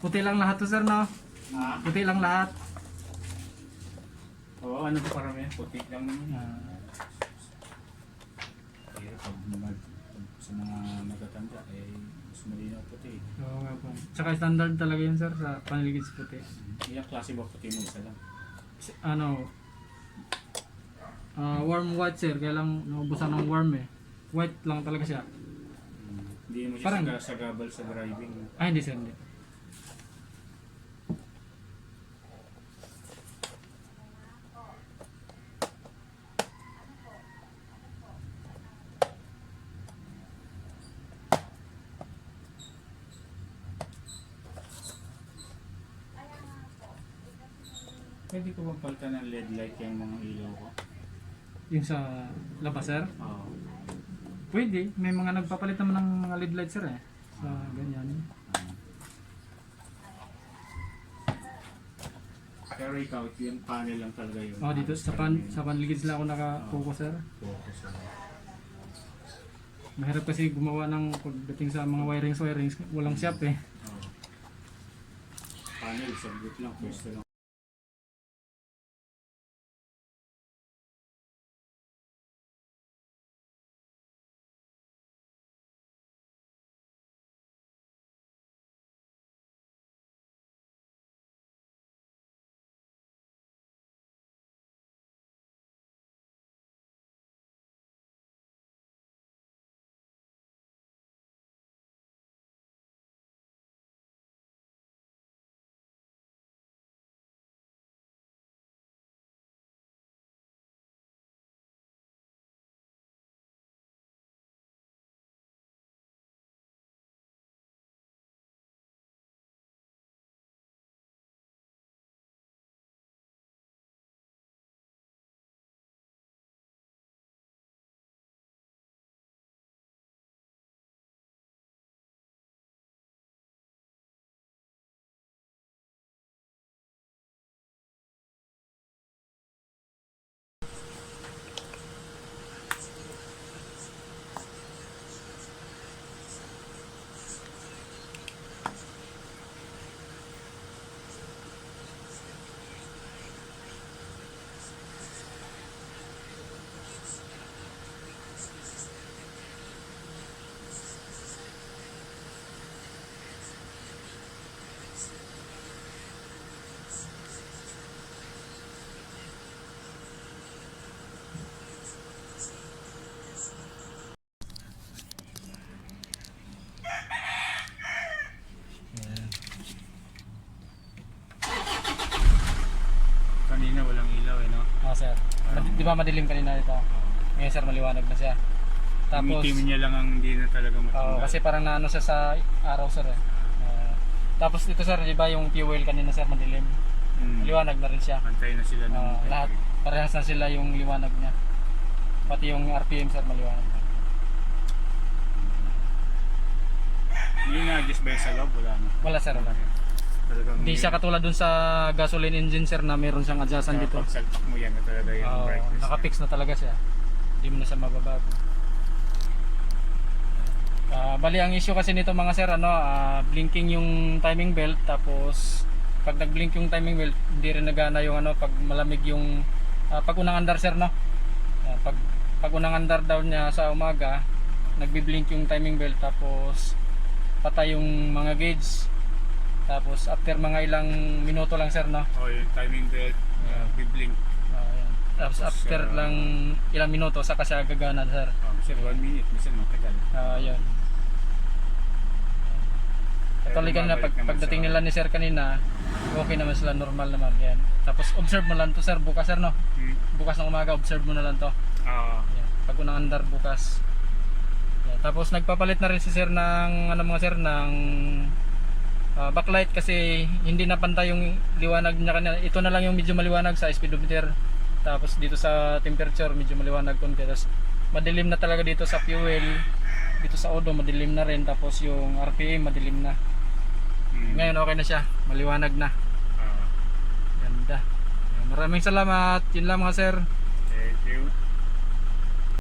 Puti lang lahat to sir, no? Ha? Puti lang lahat. Oo, ano to parang yan? Puti lang naman. Kaya pag sa mga matatanda, mas malinaw puti. Oo nga po. Tsaka standard talaga yun sir sa panliligid sa puti. Iyang klase ba puti mo isa lang? Ano, warm white sir, kaya lang naubusan ng warm eh. White lang talaga siya. Hindi mo siya Parang- sagabal sa driving. Hindi sir, hindi. Pwede ko bang palitan ng LED light yung mga ilaw ko? Yung sa labas sir, Oo. pwede. May mga nagpapalit naman ng mga LED light sir eh. Sa ganyan. Pero ikaw, yung panel lang talaga yun. Dito sa panliligid lang ako naka-focus sir. Focus. Mahirap kasi gumawa ng pagdating sa mga wirings, walang shop eh. Oo. Panel, sabit lang, pwesto lang. Kanina walang ilaw eh, no? Sir. Di ba madilim kanina ito? Ngayon sir, maliwanag na siya. Tapos, Itim niya lang ang hindi na talaga matanda. kasi parang naano siya sa araw sir eh. Tapos dito sir, di ba yung fuel kanina sir, madilim. Liwanag na rin siya. Pantay na sila ng Lahat, parehas na sila yung liwanag niya. Pati yung RPM sir, maliwanag na. Hindi na-adjust ba yung sa loob? Wala na. Wala sir, wala. Talagang Hindi siya katulad dun sa gasoline engine sir na meron siyang adjustan dito. Pag salpak mo yan na talaga yung brightness. Nakapix na talaga siya. Hindi mo na siya mababago. Bali ang issue kasi nito mga sir, blinking yung timing belt, tapos pag nag-blink yung timing belt, hindi rin nagana yung pag malamig yung pag unang andar sir, no? Pag unang andar daw niya sa umaga, nagbi-blink yung timing belt, tapos patay yung mga gauge. Tapos after mga ilang minuto lang sir, no? Yung timing belt, biblink. Ayan. Tapos after lang ilang minuto saka siya gagana sir. Minsan 1 minute, minsan matagal. Ayun. Actually kanina pagdating nila ni sir kanina, okay naman sila, normal naman yan. Tapos observe mo lang to sir bukas sir, no? Bukas ng umaga observe mo na lang to. Yan. Pag unang andar bukas. Yan. Tapos nagpapalit na rin si sir ng mga sir ng backlight kasi hindi na pantay yung liwanag niya kanina. Ito na lang yung medyo maliwanag sa speedometer. Tapos dito sa temperature medyo maliwanag konti. Tapos madilim na talaga dito sa fuel. Dito sa odo madilim na rin, tapos yung RPM madilim na. Ngayon okay na siya, maliwanag na. Ganda. Maraming salamat. Yun lang mga sir. Thank you.